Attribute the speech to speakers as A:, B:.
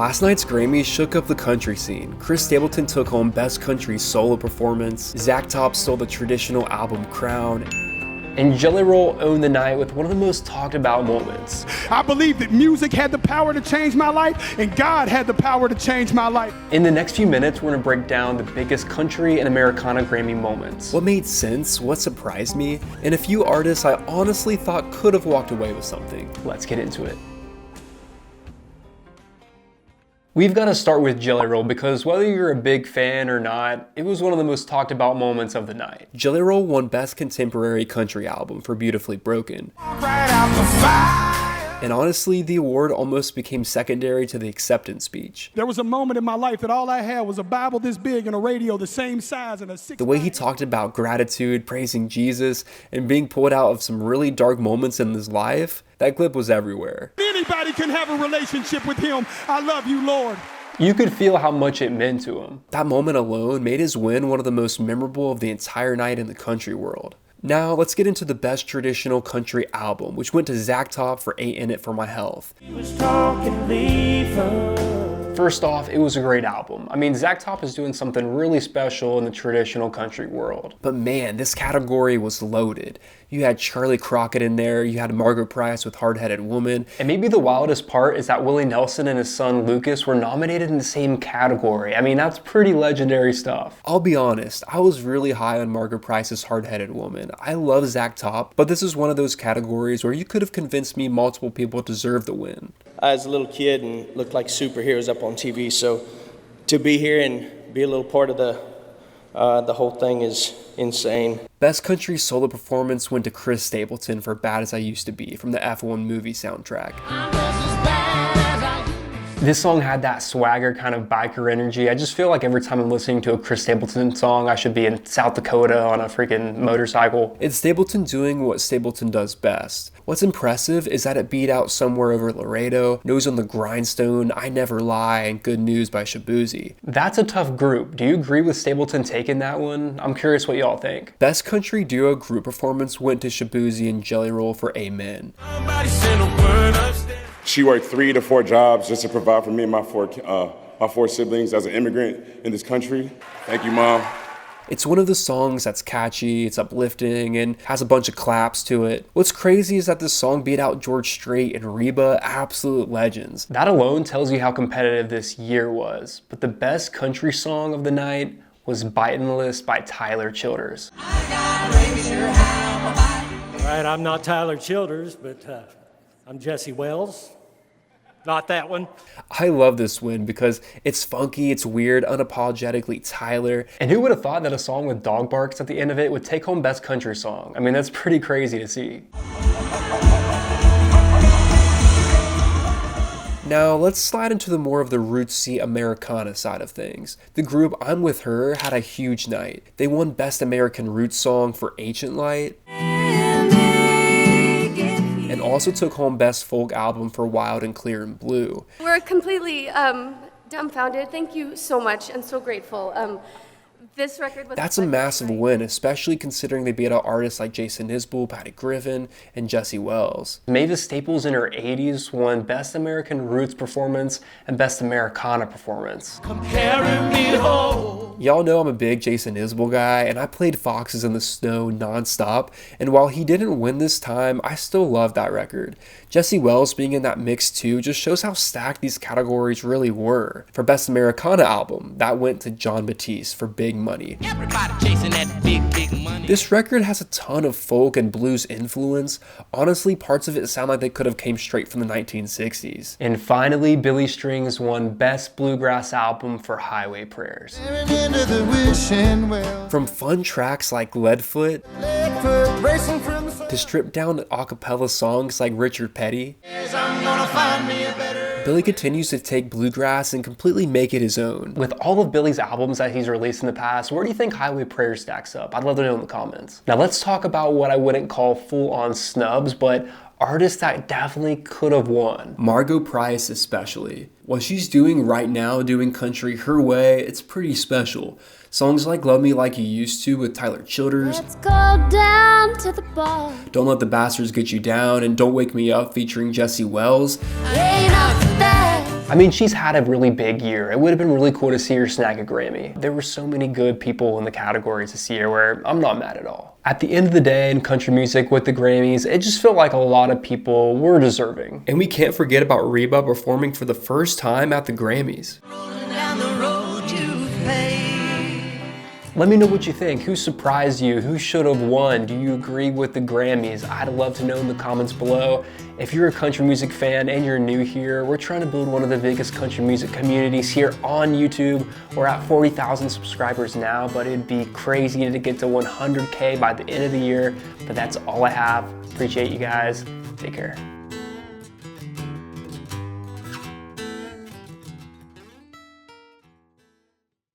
A: Last night's Grammys shook up the country scene. Chris Stapleton took home Best Country Solo Performance, Zach Top stole the traditional album crown, and Jelly Roll owned the night with one of the most talked about moments.
B: I believe that music had the power to change my life, and God had the power to change my life.
A: In the next few minutes, we're gonna break down the biggest country and Americana Grammy moments. What made sense, what surprised me, and a few artists I honestly thought could have walked away with something. Let's get into it. We've got to start with Jelly Roll because whether you're a big fan or not, it was one of the most talked about moments of the night. Jelly Roll won Best Contemporary Country Album for Beautifully Broken. And honestly, the award almost became secondary to the acceptance speech.
B: There was a moment in my life that all I had was a Bible this big and a radio the same size and a 6.
A: The way he talked about gratitude, praising Jesus, and being pulled out of some really dark moments in his life, that clip was everywhere.
B: Anybody can have a relationship with him. I love you, Lord.
A: You could feel how much it meant to him. That moment alone made his win one of the most memorable of the entire night in the country world. Now, let's get into the Best Traditional Country Album, which went to Zach Top for Ain't In It For My Health. First off, it was a great album. I mean, Zach Top is doing something really special in the traditional country world. But man, this category was loaded. You had Charlie Crockett in there, you had Margaret Price with Hard-Headed Woman, and maybe the wildest part is that Willie Nelson and his son Lucas were nominated in the same category. I mean, that's pretty legendary stuff. I'll be honest, I was really high on Margaret Price's Hard-Headed Woman. I love Zach Top, but this is one of those categories where you could have convinced me multiple people deserve the win.
C: I was a little kid and looked like superheroes up on TV, so to be here and be a little part of the whole thing is insane.
A: Best Country Solo Performance went to Chris Stapleton for Bad As I Used to Be from the F1 movie soundtrack. This song had that swagger kind of biker energy. I just feel like every time I'm listening to a Chris Stapleton song, I should be in South Dakota on a freaking motorcycle. It's Stapleton doing what Stapleton does best. What's impressive is that it beat out Somewhere Over Laredo, Nose on the Grindstone, I Never Lie, and Good News by Shaboozey. That's a tough group. Do you agree with Stapleton taking that one? I'm curious what y'all think. Best Country Duo Group Performance went to Shaboozey and Jelly Roll for Amen.
D: She worked 3 to 4 jobs just to provide for me and my four siblings as an immigrant in this country. Thank you, Mom.
A: It's one of the songs that's catchy, it's uplifting, and has a bunch of claps to it. What's crazy is that this song beat out George Strait and Reba, absolute legends. That alone tells you how competitive this year was. But the best country song of the night was Bitin' the List by Tyler Childers.
E: All right, I'm not Tyler Childers, but I'm Jesse Wells. Not that one.
A: I love this win because it's funky, it's weird, unapologetically Tyler. And who would have thought that a song with dog barks at the end of it would take home Best Country Song? I mean, that's pretty crazy to see. Now, let's slide into the more of the rootsy Americana side of things. The group I'm With Her had a huge night. They won Best American Roots Song for Ancient Light, and also took home Best Folk Album for Wild and Clear and Blue.
F: We're completely dumbfounded. Thank you so much and so grateful. This record was
A: That's a massive win, especially considering they beat out artists like Jason Isbell, Patty Griffin, and Jesse Wells. Mavis Staples in her 80s won Best American Roots Performance and Best Americana Performance. Y'all know I'm a big Jason Isbell guy, and I played Foxes in the Snow nonstop, and while he didn't win this time, I still love that record. Jesse Wells being in that mix too just shows how stacked these categories really were. For Best Americana Album, that went to John Batiste for Big Money.
G: Everybody chasing that big money.
A: This record has a ton of folk and blues influence. Honestly, parts of it sound like they could have came straight from the 1960s. And finally, Billy Strings won Best Bluegrass Album for Highway Prayers. From fun tracks like Leadfoot to stripped down a cappella songs like Richard Petty, Billy continues to take bluegrass and completely make it his own. With all of Billy's albums that he's released in the past, where do you think Highway Prayers stacks up? I'd love to know in the comments. Now let's talk about what I wouldn't call full-on snubs, but artists that definitely could have won. Margot Price especially. What she's doing right now, doing country her way, it's pretty special. Songs like Love Me Like You Used To with Tyler Childers,
H: Let's go down to the bar.
A: Don't Let the Bastards Get You Down, and Don't Wake Me Up featuring Jesse Wells,
H: Ain't nothing bad.
A: I mean, she's had a really big year. It would have been really cool to see her snag a Grammy. There were so many good people in the categories this year where I'm not mad at all. At the end of the day in country music with the Grammys, it just felt like a lot of people were deserving. And we can't forget about Reba performing for the first time at the Grammys. Let me know what you think. Who surprised you? Who should have won? Do you agree with the Grammys? I'd love to know in the comments below. If you're a country music fan and you're new here, we're trying to build one of the biggest country music communities here on YouTube. We're at 40,000 subscribers now, but it'd be crazy to get to 100K by the end of the year. But that's all I have. Appreciate you guys. Take care.